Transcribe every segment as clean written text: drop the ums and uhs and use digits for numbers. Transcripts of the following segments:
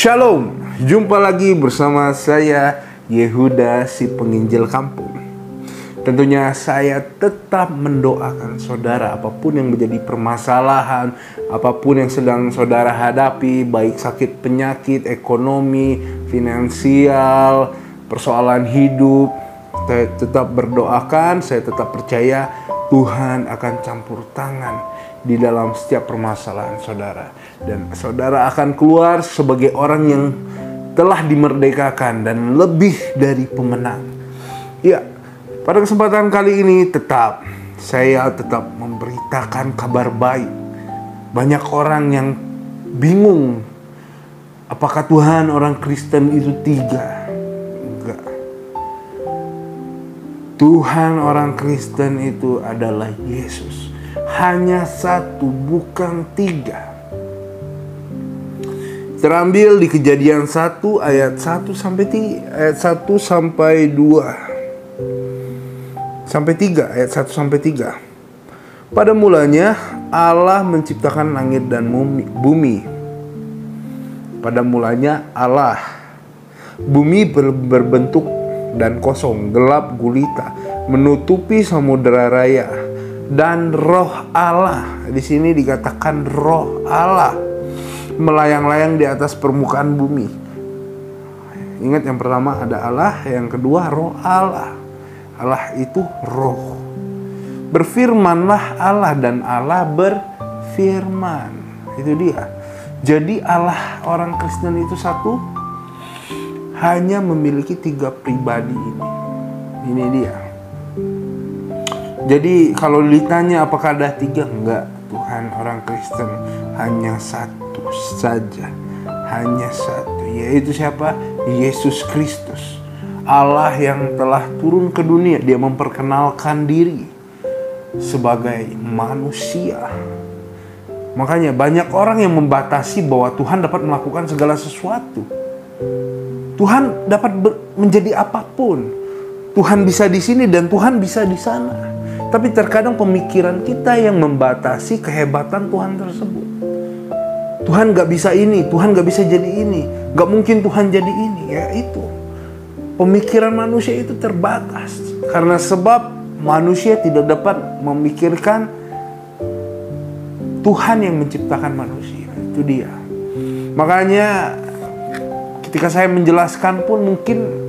Shalom, jumpa lagi bersama saya Yehuda si penginjil kampung. Tentunya saya tetap mendoakan saudara apapun yang menjadi permasalahan, apapun yang sedang saudara hadapi, baik sakit penyakit, ekonomi, finansial, persoalan hidup. Saya tetap berdoakan, saya tetap percaya Tuhan akan campur tangan di dalam setiap permasalahan saudara. Dan saudara akan keluar sebagai orang yang telah dimerdekakan dan lebih dari pemenang. Ya, pada kesempatan kali ini saya tetap memberitakan kabar baik. Banyak orang yang bingung, apakah Tuhan orang Kristen itu tiga? Enggak. Tuhan orang Kristen itu adalah Yesus. Hanya satu, bukan tiga. Terambil di Kejadian 1 ayat 1 sampai 3, ayat 1 sampai 2 sampai 3, ayat 1 sampai 3. Pada mulanya Allah menciptakan langit dan bumi. Pada mulanya Allah. Bumi berbentuk dan kosong, gelap gulita, menutupi samudera raya. Dan roh Allah, di sini dikatakan roh Allah, melayang-layang di atas permukaan bumi. Ingat, yang pertama ada Allah, yang kedua roh Allah. Allah itu roh. Berfirmanlah Allah, dan Allah berfirman. Itu dia. Jadi Allah orang Kristen itu satu, hanya memiliki 3 pribadi ini. Ini dia. Jadi kalau ditanya apakah ada 3? Enggak. Tuhan orang Kristen hanya satu saja. Hanya satu. Yaitu siapa? Yesus Kristus. Allah yang telah turun ke dunia. Dia memperkenalkan diri sebagai manusia. Makanya banyak orang yang membatasi bahwa Tuhan dapat melakukan segala sesuatu. Tuhan dapat menjadi apapun. Tuhan bisa di sini dan Tuhan bisa di sana. Tapi terkadang pemikiran kita yang membatasi kehebatan Tuhan tersebut. Tuhan gak bisa ini, Tuhan gak bisa jadi ini, gak mungkin Tuhan jadi ini. Ya itu, pemikiran manusia itu terbatas. Karena sebab manusia tidak dapat memikirkan Tuhan yang menciptakan manusia. Itu dia. Makanya ketika saya menjelaskan pun mungkin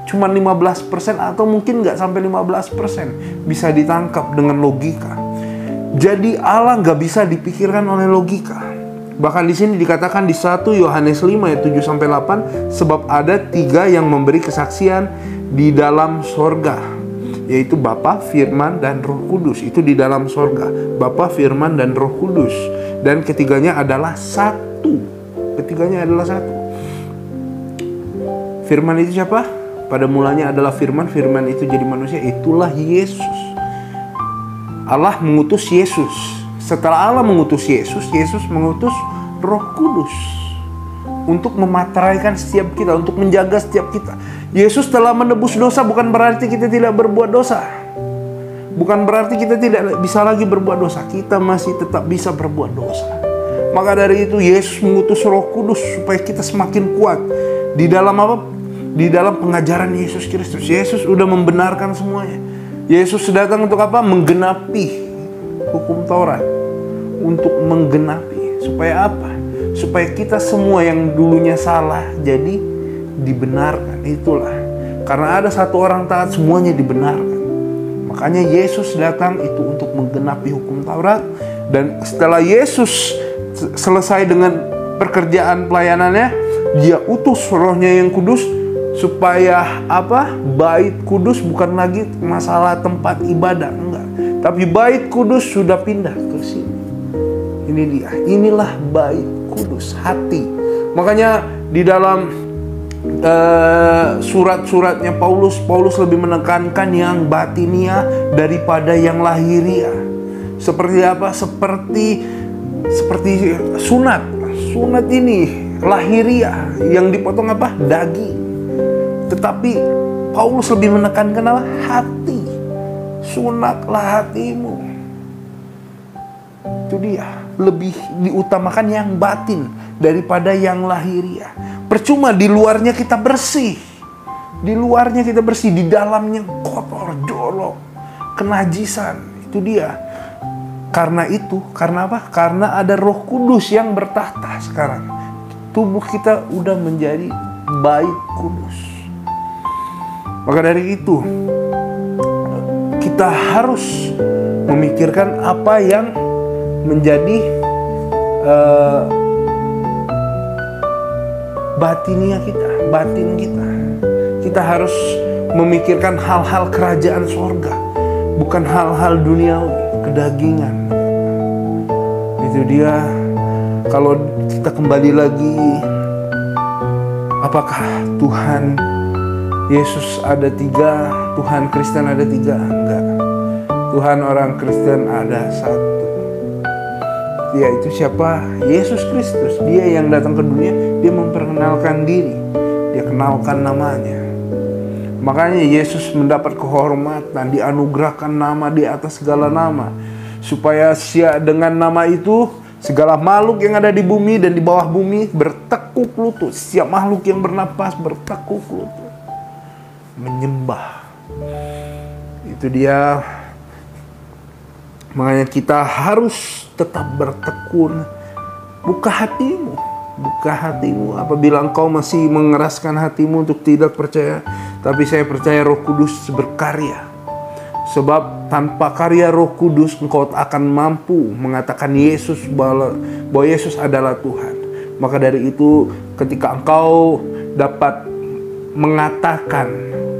cuma 15% atau mungkin nggak sampai 15% bisa ditangkap dengan logika. Jadi Allah nggak bisa dipikirkan oleh logika. Bahkan di sini dikatakan di 1 Yohanes 5 ayat 7 sampai 8, sebab ada 3 yang memberi kesaksian di dalam sorga, yaitu Bapa, Firman, dan Roh Kudus. Itu di dalam sorga, Bapa, Firman, dan Roh Kudus. Dan ketiganya adalah satu. Ketiganya adalah satu. Firman itu siapa? Pada mulanya adalah Firman, Firman itu jadi manusia, itulah Yesus. Allah mengutus Yesus. Setelah Allah mengutus Yesus, Yesus mengutus Roh Kudus untuk memateraikan setiap kita, untuk menjaga setiap kita. Yesus telah menebus dosa, bukan berarti kita tidak berbuat dosa. Bukan berarti kita tidak bisa lagi berbuat dosa. Kita masih tetap bisa berbuat dosa. Maka dari itu Yesus mengutus Roh Kudus supaya kita semakin kuat di dalam apa? Di dalam pengajaran Yesus Kristus. Yesus sudah membenarkan semuanya. Yesus datang untuk apa? Menggenapi hukum Taurat. Untuk menggenapi. Supaya apa? Supaya kita semua yang dulunya salah jadi dibenarkan. Itulah. Karena ada satu orang taat, semuanya dibenarkan. Makanya Yesus datang itu untuk menggenapi hukum Taurat. Dan setelah Yesus selesai dengan pekerjaan pelayanannya, Dia utus Rohnya yang kudus supaya apa? Bait kudus bukan lagi masalah tempat ibadah, enggak. Tapi bait kudus sudah pindah ke sini. Ini dia. Inilah bait kudus, hati. Makanya di dalam surat-suratnya Paulus lebih menekankan yang batinia daripada yang lahiria. Seperti apa? Seperti sunat. Sunat ini lahiria, yang dipotong apa? Daging. Tetapi Paulus lebih menekankan apa? Hati. Sunatlah hatimu. Itu dia. lebih diutamakan yang batin daripada yang lahiriah. Percuma di luarnya kita bersih. Di luarnya kita bersih, di dalamnya kotor, jorok, kenajisan. Itu dia. Karena apa? Karena ada Roh Kudus yang bertahta sekarang. Tubuh kita udah menjadi bait kudus. Maka dari itu, kita harus memikirkan apa yang menjadi batin kita. Kita harus memikirkan hal-hal kerajaan sorga, bukan hal-hal duniawi, kedagingan. Itu dia. Kalau kita kembali lagi, apakah Tuhan Yesus ada 3, Tuhan Kristen ada 3? Enggak. Tuhan orang Kristen ada 1. Yaitu siapa? Yesus Kristus. Dia yang datang ke dunia, dia memperkenalkan diri, dia kenalkan namanya. Makanya Yesus mendapat kehormatan, dianugerahkan nama di atas segala nama, supaya dengan nama itu segala makhluk yang ada di bumi dan di bawah bumi bertekuk lutut. Setiap makhluk yang bernapas bertekuk lutut, menyembah. Itu dia. Makanya kita harus tetap bertekun. Buka hatimu. Apabila engkau masih mengeraskan hatimu untuk tidak percaya, tapi saya percaya Roh Kudus berkarya. Sebab tanpa karya Roh Kudus engkau akan mampu mengatakan bahwa Yesus adalah Tuhan. Maka dari itu, ketika engkau dapat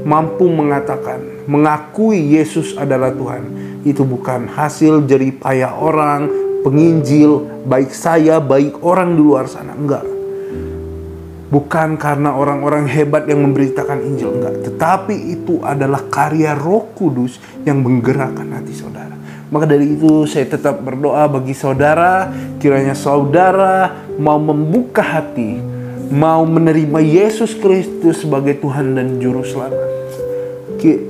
mampu mengatakan, mengakui Yesus adalah Tuhan, itu bukan hasil jerih payah orang, penginjil, baik saya, baik orang di luar sana, enggak. Bukan karena orang-orang hebat yang memberitakan Injil, enggak. Tetapi itu adalah karya Roh Kudus yang menggerakkan hati saudara. Maka dari itu saya tetap berdoa bagi saudara, kiranya saudara mau membuka hati, mau menerima Yesus Kristus sebagai Tuhan dan Juru Selamat.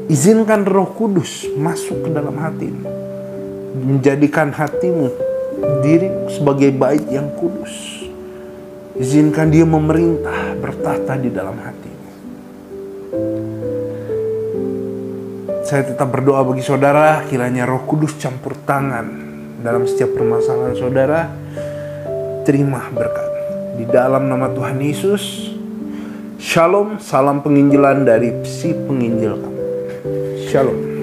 Izinkan Roh Kudus masuk ke dalam hatimu, menjadikan hatimu, dirimu sebagai bait yang kudus. Izinkan dia memerintah, bertahta di dalam hatimu. Saya tetap berdoa bagi saudara, kiranya Roh Kudus campur tangan dalam setiap permasalahan saudara. Terima berkat di dalam nama Tuhan Yesus. Shalom, salam penginjilan dari si penginjil kamu. Shalom.